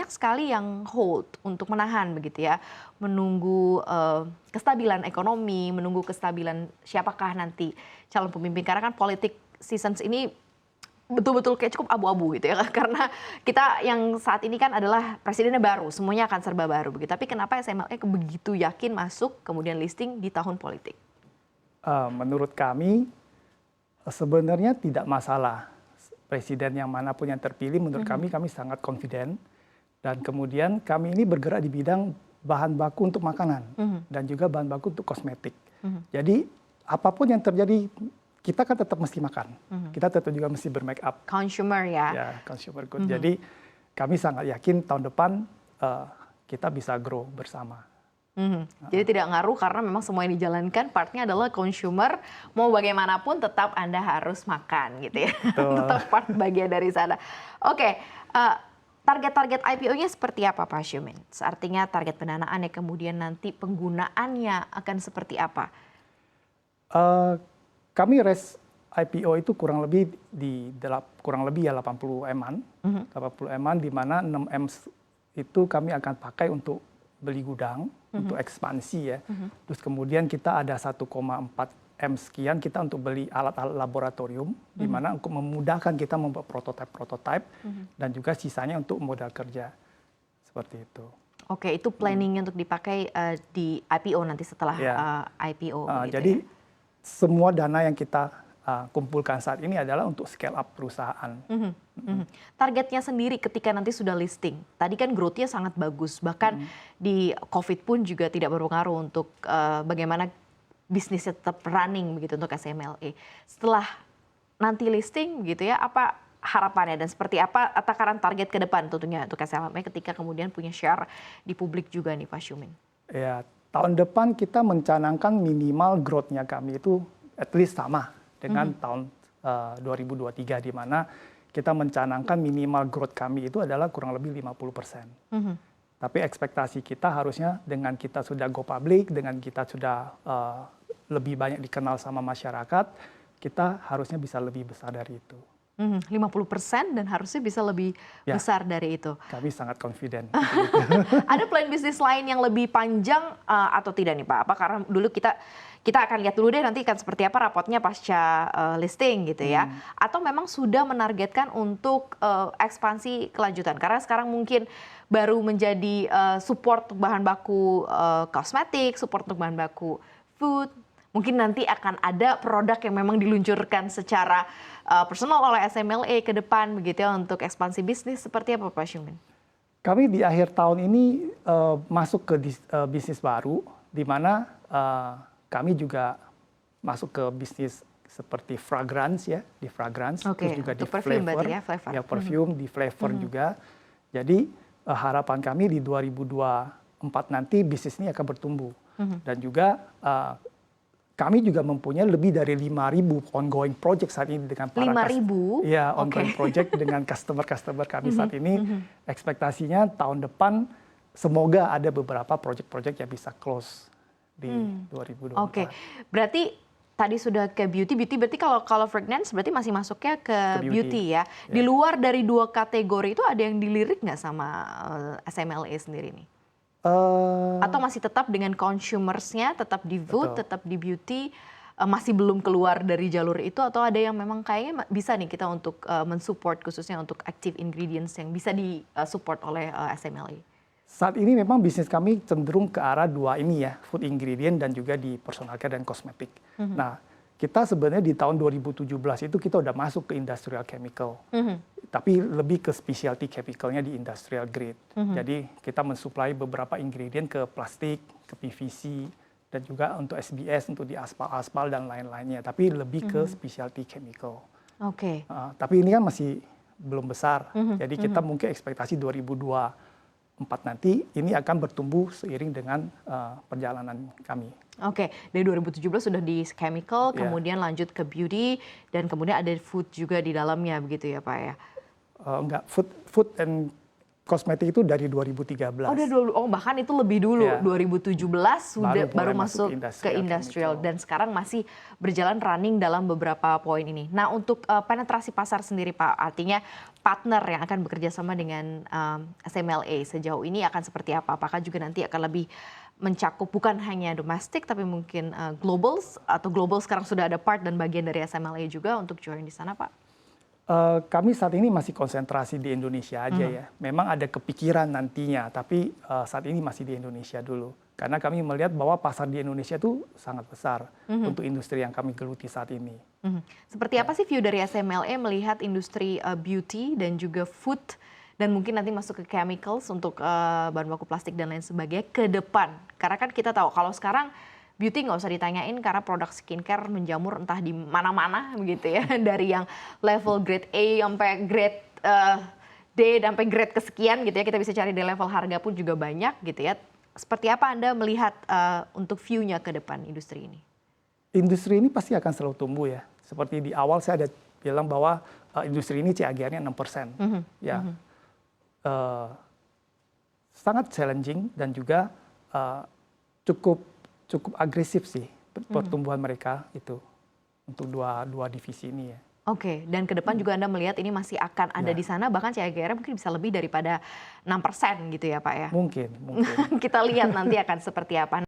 banyak sekali yang hold untuk menahan begitu ya, menunggu kestabilan ekonomi, menunggu kestabilan siapakah nanti calon pemimpin. Karena kan politik seasons ini betul-betul kayak cukup abu-abu gitu ya, karena kita yang saat ini kan adalah presidennya baru, semuanya akan serba baru begitu. Tapi kenapa SMLE begitu yakin masuk kemudian listing di tahun politik? Menurut kami sebenarnya tidak masalah presiden yang manapun yang terpilih. Menurut kami sangat confident, dan kemudian kami ini bergerak di bidang bahan baku untuk makanan dan juga bahan baku untuk kosmetik. Jadi apapun yang terjadi, kita kan tetap mesti makan, kita tetap juga mesti bermake up. Consumer ya. Ya, consumer good. Jadi kami sangat yakin tahun depan kita bisa grow bersama. Jadi tidak ngaruh karena memang semua yang dijalankan partnya adalah consumer, mau bagaimanapun tetap Anda harus makan gitu ya. Tetap part bagian dari sana. Oke, target-target IPO-nya seperti apa Pak Syumin? Artinya target pendanaan ya, kemudian nanti penggunaannya akan seperti apa? Kami raise IPO itu kurang lebih ya 80 M-an. 80 M-an, di mana 6 M itu kami akan pakai untuk beli gudang, untuk ekspansi ya. Terus kemudian kita ada 1,4 M sekian kita untuk beli alat-alat laboratorium, di mana untuk memudahkan kita membuat prototipe, dan juga sisanya untuk modal kerja. Seperti itu. Oke, itu planningnya untuk dipakai di IPO nanti setelah IPO. Jadi semua dana yang kita kumpulkan saat ini adalah untuk scale up perusahaan. Targetnya sendiri ketika nanti sudah listing, tadi kan growth-nya sangat bagus, bahkan di COVID pun juga tidak berpengaruh untuk bagaimana bisnisnya tetap running begitu untuk SMLE. Setelah nanti listing gitu ya, apa harapannya dan seperti apa takaran target ke depan tentunya untuk SMLE ketika kemudian punya share di publik juga nih Pak Syumin? Ya, tahun depan kita mencanangkan minimal growth-nya kami itu at least sama dengan tahun 2023, di mana kita mencanangkan minimal growth kami itu adalah kurang lebih 50%. Tapi ekspektasi kita harusnya dengan kita sudah go public, dengan kita sudah lebih banyak dikenal sama masyarakat, kita harusnya bisa lebih besar dari itu. 50% dan harusnya bisa lebih besar dari itu. Kami sangat confident. Ada plan bisnis lain yang lebih panjang atau tidak nih Pak? Apa karena dulu kita akan lihat dulu deh nanti kan seperti apa rapotnya pasca listing gitu ya. Atau memang sudah menargetkan untuk ekspansi kelanjutan? Karena sekarang mungkin baru menjadi support untuk bahan baku kosmetik, support untuk bahan baku food. Mungkin nanti akan ada produk yang memang diluncurkan secara personal oleh SMLE ke depan begitu ya untuk ekspansi bisnis. Seperti apa Pak Syumin? Kami di akhir tahun ini masuk ke bisnis baru, di mana kami juga masuk ke bisnis seperti fragrance ya, di fragrance, terus juga di flavor, ya perfume, di flavor juga. Jadi harapan kami di 2024 nanti bisnis ini akan bertumbuh. Dan juga kami juga mempunyai lebih dari 5.000 ongoing project saat ini dengan para 5.000? Ya, ongoing project dengan customer kami saat ini. Ekspektasinya tahun depan semoga ada beberapa project-project yang bisa close di 2024. Oke, berarti tadi sudah ke beauty berarti kalau fragrance berarti masih masuknya ke beauty ya. Di luar dari dua kategori itu ada yang dilirik nggak sama SMLE sendiri nih? Atau masih tetap dengan consumersnya, tetap di food, tetap di beauty, masih belum keluar dari jalur itu, atau ada yang memang kayaknya bisa nih kita untuk mensupport khususnya untuk active ingredients yang bisa disupport oleh SMLE? Saat ini memang bisnis kami cenderung ke arah dua ini ya, food ingredient dan juga di personal care dan kosmetik. Nah, kita sebenarnya di tahun 2017 itu kita udah masuk ke industrial chemical. Tapi lebih ke specialty chemicalnya di industrial grade. Jadi kita mensuplai beberapa ingredient ke plastik, ke PVC, dan juga untuk SBS, untuk di aspal-aspal dan lain-lainnya. Tapi lebih ke specialty chemical. Tapi ini kan masih belum besar. Jadi kita mungkin ekspektasi 2024 nanti ini akan bertumbuh seiring dengan perjalanan kami. Dari 2017 sudah di chemical, kemudian lanjut ke beauty, dan kemudian ada food juga di dalamnya begitu ya Pak ya? Enggak, food and Kosmetik itu dari 2013. Bahkan itu lebih dulu, Ya. 2017 sudah baru mulai masuk ke industrial dan sekarang masih berjalan running dalam beberapa poin ini. Nah, untuk penetrasi pasar sendiri Pak, artinya partner yang akan bekerja sama dengan SMLA sejauh ini akan seperti apa? Apakah juga nanti akan lebih mencakup bukan hanya domestik tapi mungkin global sekarang sudah ada part dan bagian dari SMLA juga untuk join di sana Pak? Kami saat ini masih konsentrasi di Indonesia aja ya. Memang ada kepikiran nantinya, tapi saat ini masih di Indonesia dulu. Karena kami melihat bahwa pasar di Indonesia itu sangat besar untuk industri yang kami geluti saat ini. Seperti apa sih view dari SMLA melihat industri beauty dan juga food dan mungkin nanti masuk ke chemicals untuk bahan baku plastik dan lain sebagainya ke depan? Karena kan kita tahu kalau sekarang beauty nggak usah ditanyain karena produk skincare menjamur entah di mana-mana begitu ya. Dari yang level grade A sampai grade D sampai grade kesekian gitu ya. Kita bisa cari di level harga pun juga banyak gitu ya. Seperti apa Anda melihat untuk view-nya ke depan industri ini? Industri ini pasti akan selalu tumbuh ya. Seperti di awal saya ada bilang bahwa industri ini CAGR-nya 6%. Ya. Sangat challenging dan juga cukup agresif sih pertumbuhan mereka itu untuk dua divisi ini ya. Oke, dan ke depan juga Anda melihat ini masih akan ada di sana, bahkan CAGR mungkin bisa lebih daripada 6% gitu ya Pak ya? Mungkin. Kita lihat nanti akan seperti apa.